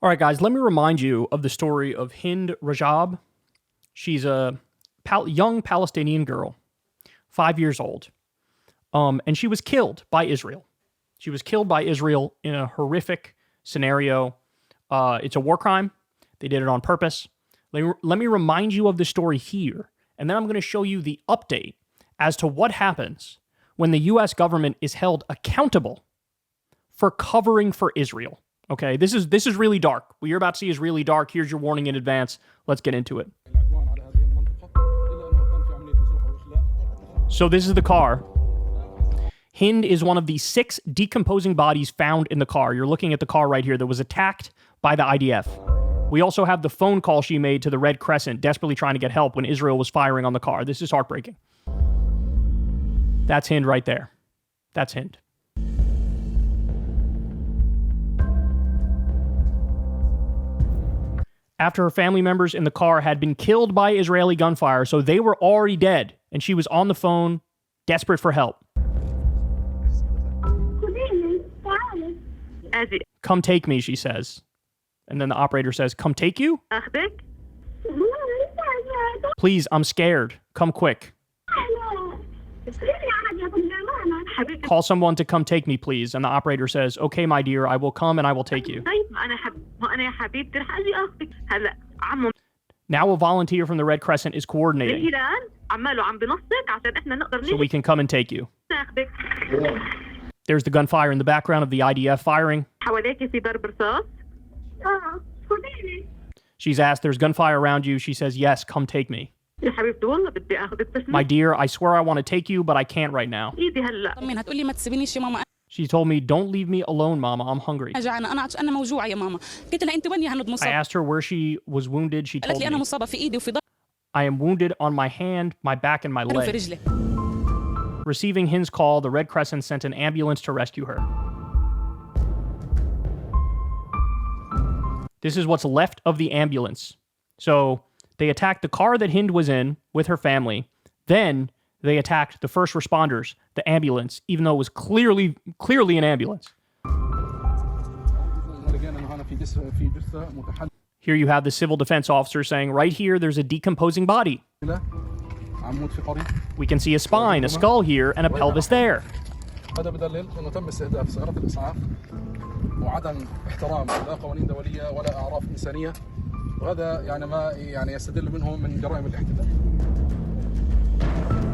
All right, guys, let me remind you of the story of Hind Rajab. She's a young Palestinian girl, 5 years old, and she was killed by Israel. She was killed by Israel in a horrific scenario. It's a war crime. They did it on purpose. Let me remind you of the story here, and then I'm going to show you the update as to what happens when the U.S. government is held accountable for covering for Israel. Okay, this is really dark. What you're about to see is really dark. Here's your warning in advance. Let's get into it. So this is the car. Hind is one of the 6 decomposing bodies found in the car. You're looking at the car right here that was attacked by the IDF. We also have the phone call she made to the Red Crescent, desperately trying to get help when Israel was firing on the car. This is heartbreaking. That's Hind right there. That's Hind. After her family members in the car had been killed by Israeli gunfire, so they were already dead, and she was on the phone, desperate for help. Come take me, she says. And then the operator says, come take you? Please, I'm scared. Come quick. Call someone to come take me, please. And the operator says, okay, my dear, I will come and I will take you. Now a volunteer from the Red Crescent is coordinating, so we can come and take you. There's the gunfire in the background of the IDF firing. She's asked, there's gunfire around you. She says, yes, come take me. My dear, I swear I want to take you, but I can't right now. She told me, don't leave me alone, Mama. I'm hungry. I asked her where she was wounded. She told me, I am wounded on my hand, my back, and my leg. Receiving Hind's call, the Red Crescent sent an ambulance to rescue her. This is what's left of the ambulance. So they attacked the car that Hind was in with her family. Then they attacked the first responders, the ambulance, even though it was clearly an ambulance. Here you have the civil defense officer saying, right here, there's a decomposing body. We can see a spine, a skull here, and a pelvis there. وعدم احترام لا قوانين دولية ولا أعراف إنسانية وهذا يعني ما يعني يستدل منهم من جرائم الاحتلال.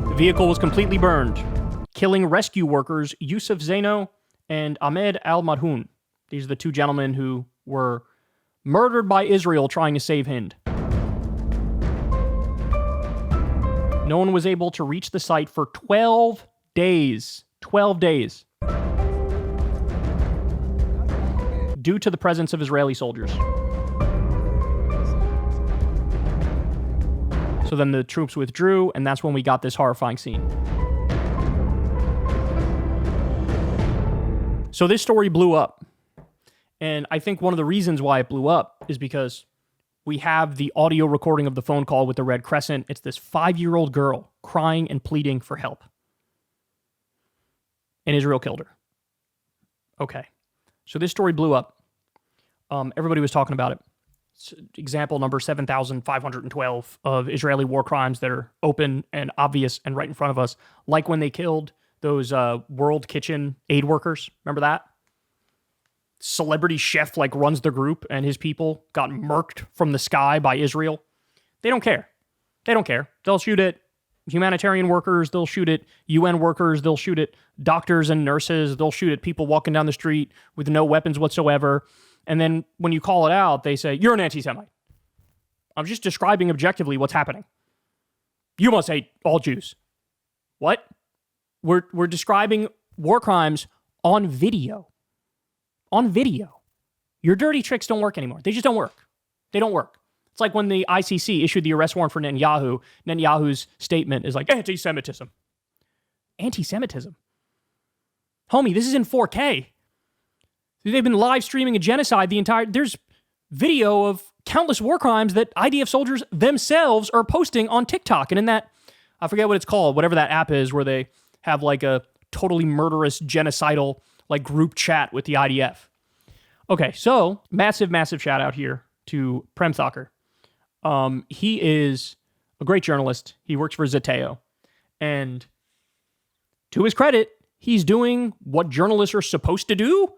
The vehicle was completely burned, killing rescue workers Yusuf Zaino and Ahmed al-Madhoun. These are the 2 gentlemen who were murdered by Israel trying to save Hind. No one was able to reach the site for 12 days. 12 days. Due to the presence of Israeli soldiers. So then the troops withdrew, and that's when we got this horrifying scene. So this story blew up. And I think one of the reasons why it blew up is because we have the audio recording of the phone call with the Red Crescent. It's this 5-year-old girl crying and pleading for help. And Israel killed her. Okay. So this story blew up. Everybody was talking about it. It's example number 7,512 of Israeli war crimes that are open and obvious and right in front of us. Like when they killed those World Kitchen aid workers. Remember that? Celebrity chef runs the group and his people got murked from the sky by Israel. They don't care. They don't care. They'll shoot at humanitarian workers. They'll shoot at UN workers. They'll shoot at doctors and nurses. They'll shoot at people walking down the street with no weapons whatsoever. And then when you call it out, they say, you're an anti-Semite. I'm just describing objectively what's happening. You must hate all Jews. What? We're describing war crimes on video. On video. Your dirty tricks don't work anymore. They just don't work. They don't work. It's like when the ICC issued the arrest warrant for Netanyahu. Netanyahu's statement is like, anti-Semitism. Anti-Semitism? Homie, this is in 4K. They've been live streaming a genocide there's video of countless war crimes that IDF soldiers themselves are posting on TikTok. And in that, I forget what it's called, whatever that app is, where they have a totally murderous, genocidal, group chat with the IDF. Okay, so massive shout out here to Prem Thakur. He is a great journalist. He works for Zateo. And to his credit, he's doing what journalists are supposed to do.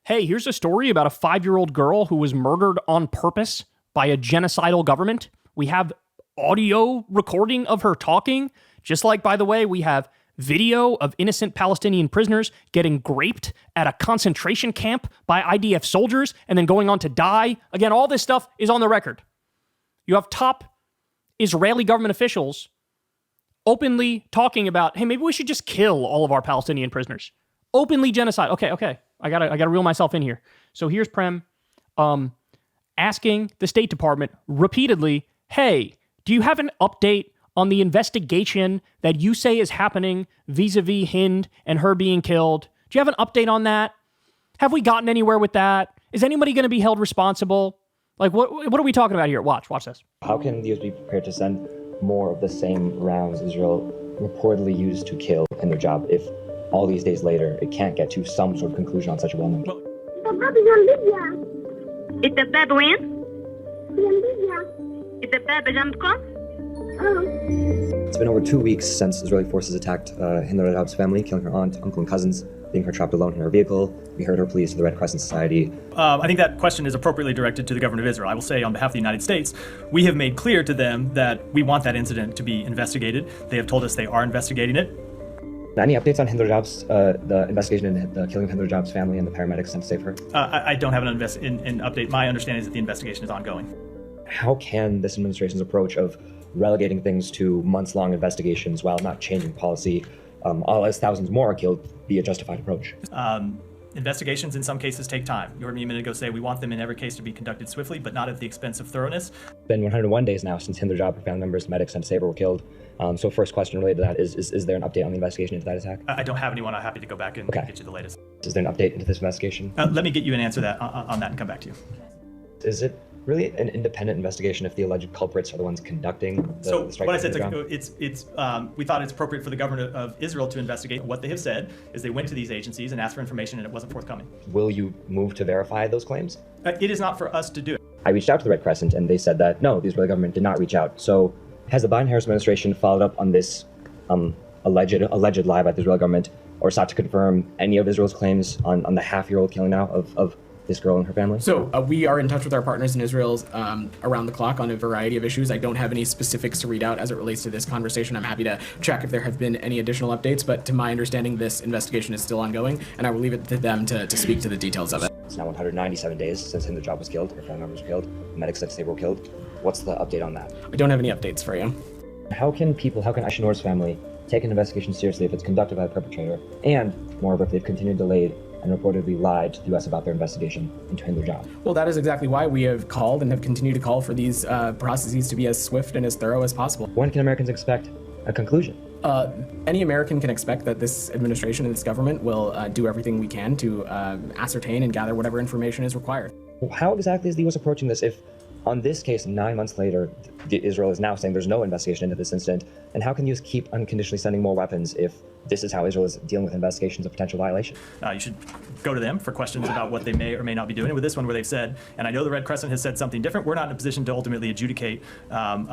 Hey, here's a story about a 5-year-old girl who was murdered on purpose by a genocidal government. We have audio recording of her talking, just like, by the way, we have video of innocent Palestinian prisoners getting graped at a concentration camp by IDF soldiers and then going on to die. Again, all this stuff is on the record. You have top Israeli government officials openly talking about, hey, maybe we should just kill all of our Palestinian prisoners. Openly genocide. Okay. I gotta reel myself in here. So here's Prem asking the State Department repeatedly, hey, do you have an update on the investigation that you say is happening vis-a-vis Hind and her being killed? Do you have an update on that? Have we gotten anywhere with that? Is anybody going to be held responsible? Like, what are we talking about here? Watch this. How can the U.S. be prepared to send more of the same rounds Israel reportedly used to kill Hind Rajab if all these days later it can't get to some sort of conclusion on such a well-known case? الدبابة وين؟ الدبابة جنبكم؟ It's been over 2 weeks since Israeli forces attacked Hind Rajab's family, killing her aunt, uncle, and cousins, leaving her trapped alone in her vehicle. We heard her pleas to the Red Crescent Society. I think that question is appropriately directed to the government of Israel. I will say on behalf of the United States, we have made clear to them that we want that incident to be investigated. They have told us they are investigating it. Any updates on Hind Rajab's, the investigation into the killing of Hind Rajab's family and the paramedics sent to save her? I don't have an update. My understanding is that the investigation is ongoing. How can this administration's approach of relegating things to months-long investigations while not changing policy, all as thousands more are killed, be a justified approach? Investigations in some cases take time. You heard me a minute ago say we want them in every case to be conducted swiftly, but not at the expense of thoroughness. It's been 101 days now since Hind Rajab, her family members, medics, and Saber were killed. So first question related to that is there an update on the investigation into that attack? I don't have anyone. I'm happy to go back and get you the latest. Is there an update into this investigation? Let me get you an answer on that and come back to you. Is it really an independent investigation if the alleged culprits are the ones conducting the strike? What I said, we thought it's appropriate for the government of Israel to investigate. What they have said is they went to these agencies and asked for information and it wasn't forthcoming. Will you move to verify those claims? It is not for us to do it. I reached out to the Red Crescent and they said that no, the Israeli government did not reach out. So has the Biden-Harris administration followed up on this alleged lie about the Israeli government or sought to confirm any of Israel's claims on the half-year-old killing now of this girl and her family? So we are in touch with our partners in Israel around the clock on a variety of issues. I don't have any specifics to read out as it relates to this conversation. I'm happy to check if there have been any additional updates, but to my understanding, this investigation is still ongoing, and I will leave it to them to speak to the details of it. It's now 197 days since Hind Rajab was killed, her family members were killed, the medics that were killed. What's the update on that? I don't have any updates for you. How can Aisha Noor's family take an investigation seriously if it's conducted by the perpetrator, and moreover, if they've continued delayed and reportedly lied to the U.S. about their investigation into Hind Rajab? Well, that is exactly why we have called and have continued to call for these processes to be as swift and as thorough as possible. When can Americans expect a conclusion? Any American can expect that this administration and this government will do everything we can to ascertain and gather whatever information is required. How exactly is the U.S. approaching this if, on this case, 9 months later, Israel is now saying there's no investigation into this incident? And how can the U.S. keep unconditionally sending more weapons if this is how Israel is dealing with investigations of potential violation? You should go to them for questions about what they may or may not be doing. And with this one where they've said, and I know the Red Crescent has said something different, we're not in a position to ultimately adjudicate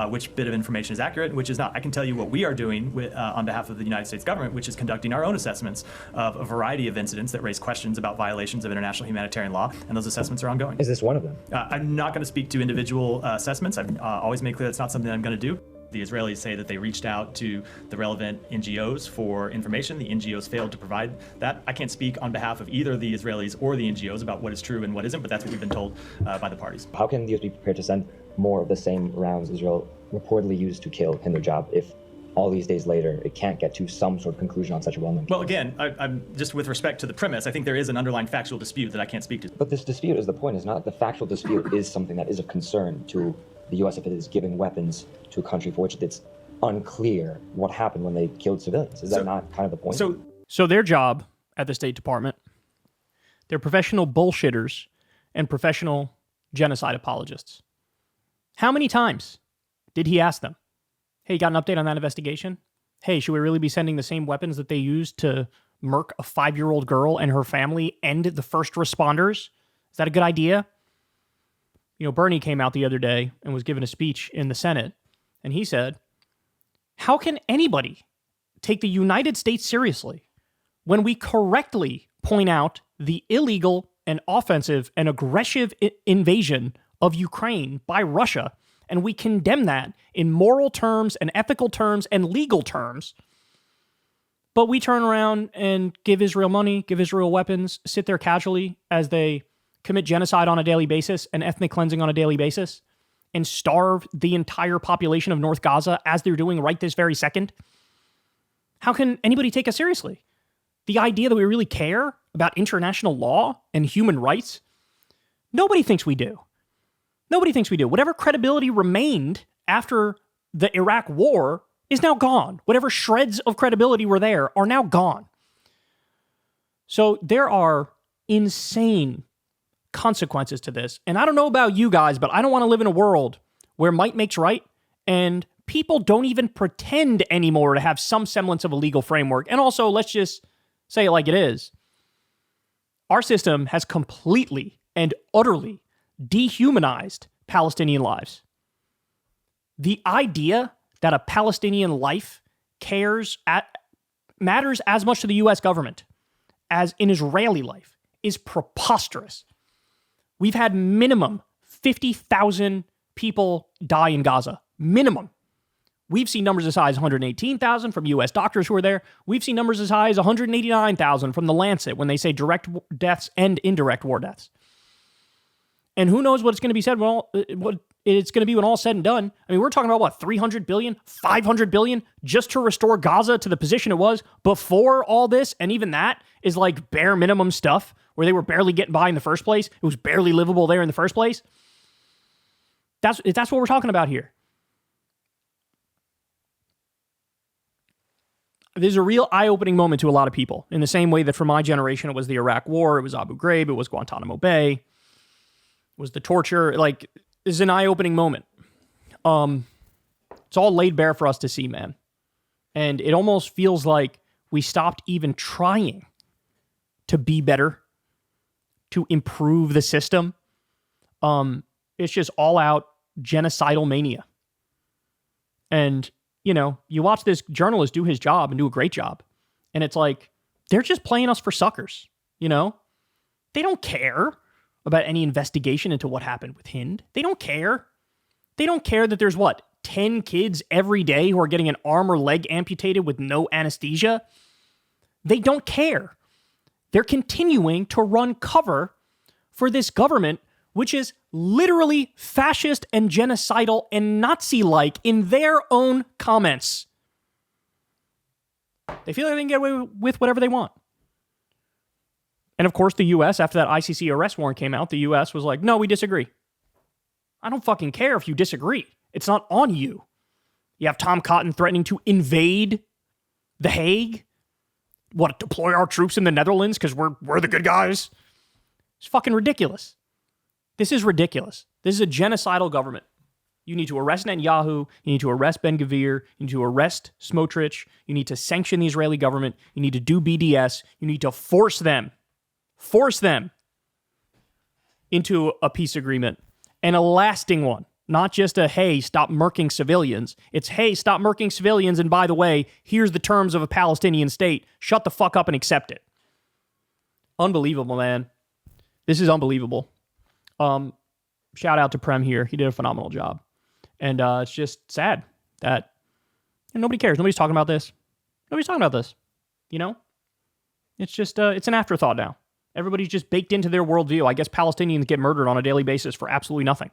which bit of information is accurate and which is not. I can tell you what we are doing on behalf of the United States government, which is conducting our own assessments of a variety of incidents that raise questions about violations of international humanitarian law, and those assessments are ongoing. Is this one of them? I'm not going to speak to individual assessments. I've always made clear that's not something I'm going to do. The Israelis say that they reached out to the relevant NGOs for information. The NGOs failed to provide that. I can't speak on behalf of either the Israelis or the NGOs about what is true and what isn't, but that's what we've been told by the parties. How can the U.S. be prepared to send more of the same rounds Israel reportedly used to kill Hind Rajab if all these days later it can't get to some sort of conclusion on such a well-known case? Well, again, I'm just with respect to the premise, I think there is an underlying factual dispute that I can't speak to. But this dispute is the point. It's not the factual dispute is something that is of concern to the U.S. if it is giving weapons to a country for which it's unclear what happened when they killed civilians. Is that not kind of the point? So their job at the State Department, they're professional bullshitters and professional genocide apologists. How many times did he ask them, hey, you got an update on that investigation? Hey, should we really be sending the same weapons that they used to murk a 5-year-old girl and her family and the first responders? Is that a good idea? You know, Bernie came out the other day and was giving a speech in the Senate, and he said, how can anybody take the United States seriously when we correctly point out the illegal and offensive and aggressive invasion of Ukraine by Russia, and we condemn that in moral terms and ethical terms and legal terms, but we turn around and give Israel money, give Israel weapons, sit there casually as they commit genocide on a daily basis and ethnic cleansing on a daily basis, and starve the entire population of North Gaza as they're doing right this very second? How can anybody take us seriously? The idea that we really care about international law and human rights? Nobody thinks we do. Nobody thinks we do. Whatever credibility remained after the Iraq war is now gone. Whatever shreds of credibility were there are now gone. So there are insane consequences to this. And I don't know about you guys, but I don't want to live in a world where might makes right and people don't even pretend anymore to have some semblance of a legal framework. And also, let's just say it like it is. Our system has completely and utterly dehumanized Palestinian lives. The idea that a Palestinian life matters as much to the U.S. government as an Israeli life is preposterous. We've had minimum 50,000 people die in Gaza. Minimum. We've seen numbers as high as 118,000 from U.S. doctors who are there. We've seen numbers as high as 189,000 from the Lancet when they say direct deaths and indirect war deaths. And who knows what it's going to be said what it's going to be when all's said and done. I mean, we're talking about what, 300 billion, 500 billion just to restore Gaza to the position it was before all this. And even that is like bare minimum stuff where they were barely getting by in the first place. It was barely livable there in the first place. That's what we're talking about here. There's a real eye-opening moment to a lot of people in the same way that for my generation, it was the Iraq War, it was Abu Ghraib, it was Guantanamo Bay, it was the torture. Like, this is an eye-opening moment. It's all laid bare for us to see, man. And it almost feels like we stopped even trying to be better, to improve the system. It's just all-out genocidal mania. And you know, you watch this journalist do his job and do a great job. And it's like, they're just playing us for suckers, you know? They don't care about any investigation into what happened with Hind. They don't care. They don't care that there's, 10 kids every day who are getting an arm or leg amputated with no anesthesia? They don't care. They're continuing to run cover for this government, which is literally fascist and genocidal and Nazi-like in their own comments. They feel like they can get away with whatever they want. And of course, the U.S., after that ICC arrest warrant came out, the U.S. was like, no, we disagree. I don't fucking care if you disagree. It's not on you. You have Tom Cotton threatening to invade The Hague? Deploy our troops in the Netherlands because we're the good guys? It's fucking ridiculous. This is ridiculous. This is a genocidal government. You need to arrest Netanyahu. You need to arrest Ben-Gvir. You need to arrest Smotrich. You need to sanction the Israeli government. You need to do BDS. You need to force them into a peace agreement, and a lasting one. Not just a, hey, stop murking civilians. It's, hey, stop murking civilians, and by the way, here's the terms of a Palestinian state. Shut the fuck up and accept it. Unbelievable, man. This is unbelievable. Shout out to Prem here. He did a phenomenal job. And it's just sad that nobody cares. Nobody's talking about this. Nobody's talking about this. You know? It's just, it's an afterthought now. Everybody's just baked into their worldview. I guess Palestinians get murdered on a daily basis for absolutely nothing.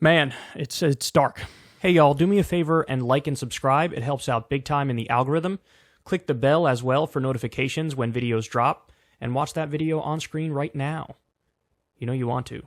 Man, it's dark. Hey, y'all, do me a favor and like and subscribe. It helps out big time in the algorithm. Click the bell as well for notifications when videos drop. And watch that video on screen right now. You know you want to.